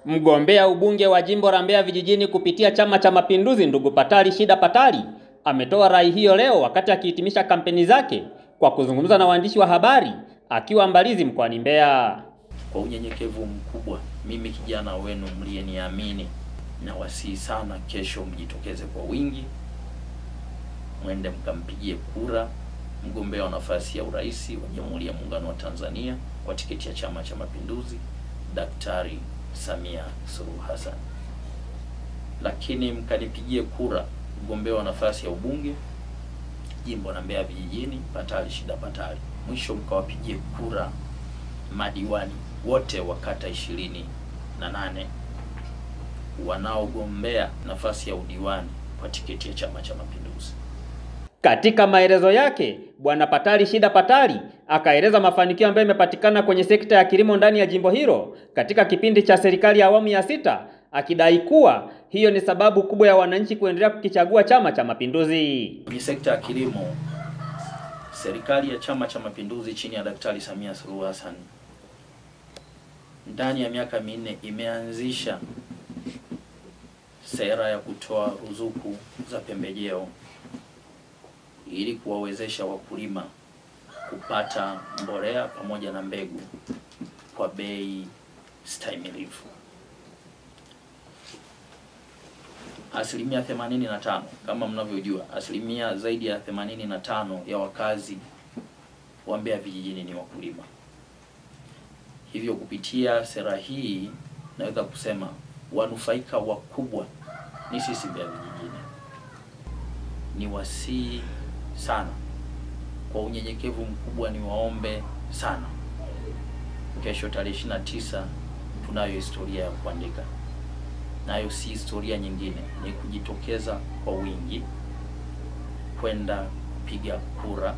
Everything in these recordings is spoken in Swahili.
Mgombea ubunge wa jimbo la Mbeya vijijini kupitia Chama cha Mapinduzi ndugu Patali Shida Patali ametoa rai hiyo leo wakati akihitimisha kampeni zake kwa kuzungumza na waandishi wa habari akiwa Mbalizi mkoani Mbeya. Kwa unyenyekevu mkubwa, mimi kijana wenu mliyeniamini, na wasihi sana kesho mjitokeze kwa wingi, mwende mkampigie kura mgombea wa nafasi ya urais wa Jamhuri ya Muungano wa Tanzania kwa tiketi ya Chama cha Mapinduzi, Daktari Samia Suluhu Hassan. Lakini mkanipigie kura mgombea wa nafasi ya ubunge jimbo la Mbeya vijijini, Patali Shida Patali. Mwisho mkawapigie kura madiwani wote wa kata 28 wanaogombea nafasi ya udiwani kwa tiketi ya Chama cha Mapinduzi. Katika maelezo yake, Bwana Patali Shida Patali akaeleza mafanikio ambayo yamepatikana kwenye sekta ya kilimo ndani ya jimbo hilo katika kipindi cha serikali ya awamu ya 6, akidai kuwa hiyo ni sababu kubwa ya wananchi kuendelea kukichagua Chama cha Mapinduzi. Kwenye sekta ya kilimo, serikali ya Chama cha Mapinduzi chini ya Daktari Samia Suluhu Hassan ndani ya miaka 4 imeanzisha sera ya kutoa ruzuku za pembejeo ili kuwawezesha wakulima kupata mbolea pamoja na mbegu kwa bei stahimilivu. 85%, kama mnavyojua, zaidi ya 85% ya wakazi wa Mbeya vijijini ni wakulima. Hivyo kupitia sera hii naweza kusema wanufaika wakubwa ni sisi Mbeya vijijini. Ni wasihi sana, kwa unyenyekevu mkubwa ni waombe sana, kesho tarehe 29 tunayo historia ya kuandika. Nayo si historia nyingine, ni kujitokeza kwa wingi kwenda kupiga kura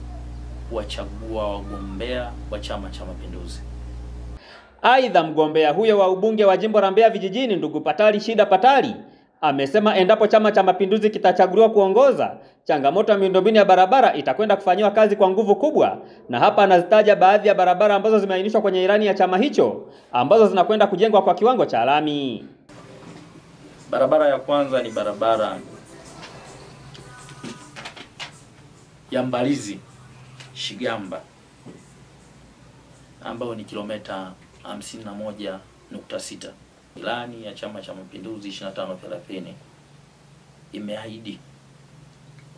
kuwachagua wagombea wa Chama cha Mapinduzi. Aidha, mgombea huyo wa ubunge wa jimbo la Mbeya vijijini ndugu Patali Shida Patali amesema endapo Chama cha Mapinduzi kitachaguliwa kuongoza, changamoto ya miundombinu ya barabara itakwenda kufanyiwa kazi kwa nguvu kubwa, na hapa anazitaja baadhi ya barabara ambazo zimeainishwa kwenye ilani ya chama hicho ambazo zinakwenda kujengwa kwa kiwango cha lami. Barabara ya kwanza ni barabara ya Mbalizi Shigamba ambayo ni kilomita 51.6. Ilani ya Chama cha Mapinduzi 25-30 imeahidi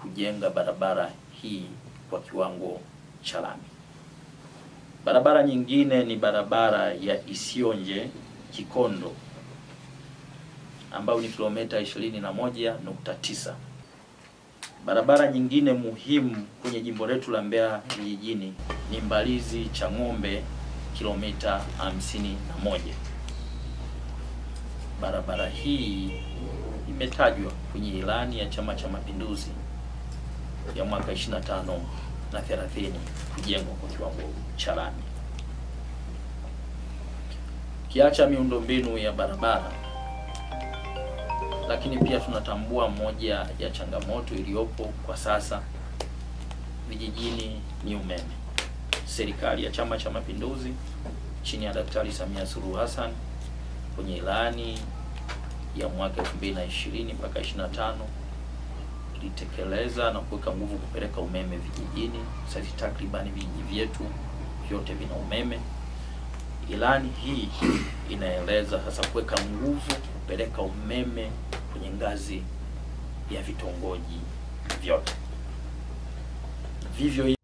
kujenga barabara hii kwa kiwango cha lami. Barabara nyingine ni barabara ya Isionje Kikondo ambayo ni kilomita 21.9. Barabara nyingine muhimu kwenye jimbo letu la Mbeya vijijini ni Mbalizi Chang'ombe kilomita 51. Barabara hii imetajwa kwenye ilani ya Chama cha Mapinduzi ya mwaka 25 na 30 kujengwa kwa kiwango cha lami. Kiacha miundombinu ya barabara, lakini pia tunatambua moja ya changamoto iliyopo kwa sasa vijijini ni umeme. Serikali ya Chama cha Mapinduzi chini ya Daktari Samia Suluhu Hassan kwenye ilani ya mwaka 2020 mpaka 25 ilitekeleza na kuweka nguvu kupeleka umeme vijijini. Sasa takriban vijiji vyetu vyote vina umeme. Ilani hii inaeleza sasa kuweka nguvu kupeleka umeme kwenye ngazi ya vitongoji vyote. Vivyo